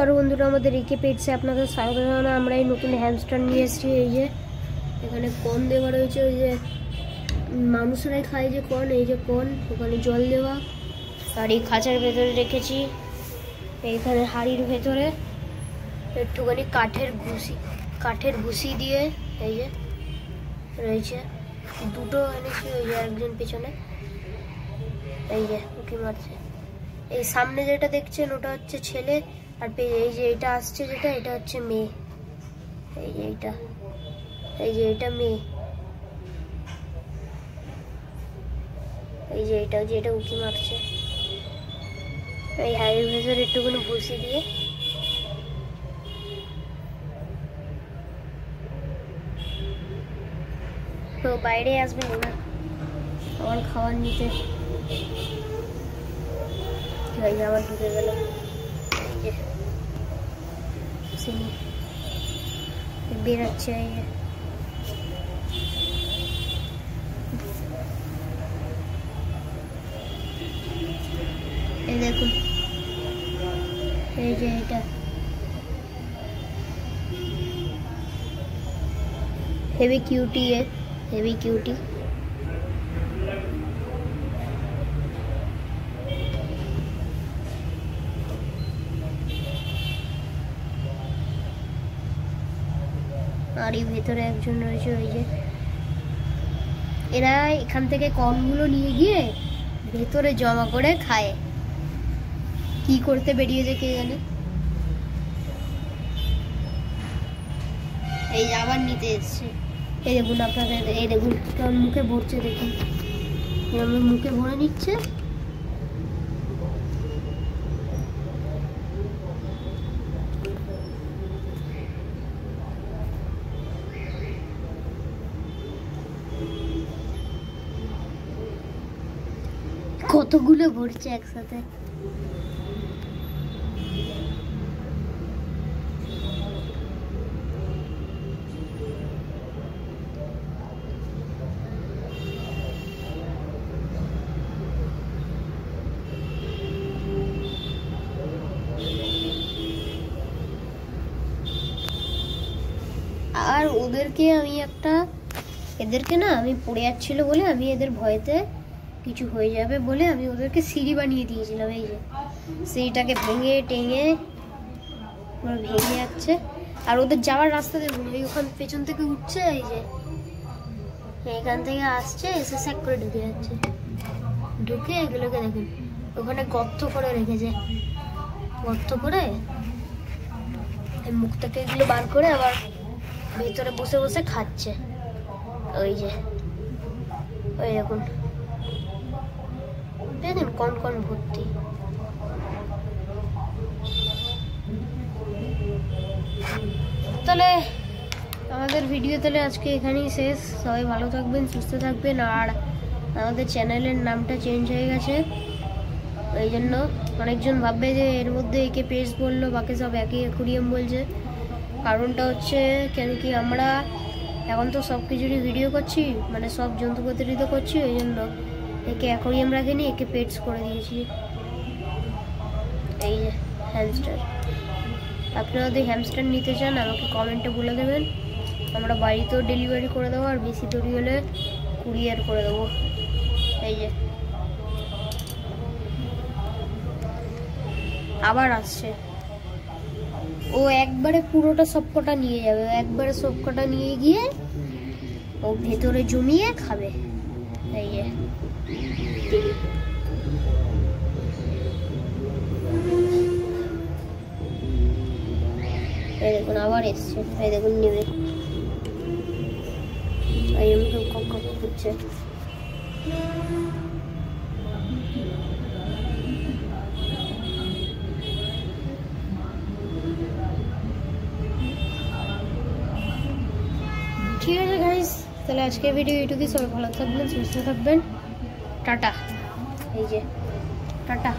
নমস্কার বন্ধুরা, আমাদের একে পেটসে আপনাদের স্বাগত জানাই। আমরা এই নতুন হ্যামস্টার নিয়ে এসেছি। এই যে এখানে কর্ন দেওয়া রয়েছে, ওই যে মানুষরাই খায় যে কর্ন, এই যে কর্ন, ওখানে জল দেওয়া। আর এই খাঁচার ভেতরে রেখেছি, এইখানে হাঁড়ির ভেতরে একটুখানি কাঠের ভুসি দিয়ে এই যে রয়েছে। দুটো এনেছি, ওই যে একজন পেছনে এই যে উঁকি মারছে। এই সামনে যেটা দেখছেন ওটা হচ্ছে ছেলে, আর এই যে এটা আসছে যেটা, এটা হচ্ছে মেয়ে। এই যে এটা মেয়ে, এই যে এটা উঁকি মারছে। এই হাড়ির ভেতরে একটুখানি ভুসি দিয়ে তো বাইরে আসবে না আমার খাবার নিতে। আবার ঢুকে গেল, বেরাচ্ছে। এই দেখুন, এই যে এটা হেভি কিউটি, হেভি কিউটি। আর এই ভেতরে একজন রয়েছে, ওই যে এরা এখান থেকে কর্নগুলো নিয়ে গিয়ে ভেতরে জমা করে খায়। কি করতে বেরিয়েছে কে জানে। এই আবার নিতে এসছে। এই দেখুন আপনাদের, এই দেখুন কেমন মুখে ভরছে, দেখুন মুখে ভরে নিচ্ছে। কতগুলো ভরছে একসাথে। আর ওদেরকে আমি এদেরকে না, আমি পড়ে যাচ্ছিল বলে, আমি এদের ভয়েতে কিছু হয়ে যাবে বলে আমি ওদেরকে সিঁড়ি বানিয়ে দিয়েছিলাম। এই যে সিঁড়িটাকে ভেঙে টেঙে ভেঙে যাচ্ছে। আর ওদের যাওয়ার রাস্তা দেখুন, এই ওখান পেছন থেকে উঠছে, এই যে এখান থেকে আসছে, এসে স্যাক করে ঢুকে যাচ্ছে। ঢুকে এগুলোকে দেখুন ওখানে গর্ত করে রেখেছে, গর্ত করে মুখ থেকে এগুলো বার করে আবার ভেতরে বসে বসে খাচ্ছে। ওই যে ওই দেখুন, দেখুন কন ভর্তি। তাহলে আমাদের ভিডিও তাহলে আজকে এখানেই শেষ। সবাই ভালো থাকবেন, সুস্থ থাকবেন। আর আমাদের চ্যানেলের নামটা চেঞ্জ হয়ে গেছে, এই জন্য অনেকজন ভাববে যে এর মধ্যে একে পেজ বললো, বাকি সব একই অ্যাকোয়ারিয়াম বলছে। কারণটা হচ্ছে কেন কি আমরা এখন তো সব কিছুরই ভিডিও করছি, মানে সব জন্তুপাতিরই তো করছি, ওই জন্য একে অ্যাকোয়ারিয়াম রাখিনি, একে পেটস করে দিয়েছি। এই যে হ্যামস্টার, আপনারা যদি হ্যামস্টার নিতে চান আমাকে কমেন্টে বলে দেবেন, আমরা বাড়িতেও ডেলিভারি করে দেবো, আর বেশি দূরি হলে কুরিয়ার করে দেবো। এই যে আবার আসছে, ও একবারে পুরোটা সবকটা নিয়ে যাবে, একবারে সবকটা নিয়ে গিয়ে ও ভেতরে জমিয়ে খাবে। এই যে এই দেখুন আবার এসছে, এই দেখুন নেবে, এই মুখে কক কক করছে। ঠিক আছে গাইস, তাহলে আজকের ভিডিও এইটুকুই। সবাই ভালো থাকবেন, সুস্থ থাকবেন, টাটা। এই যে টাটা।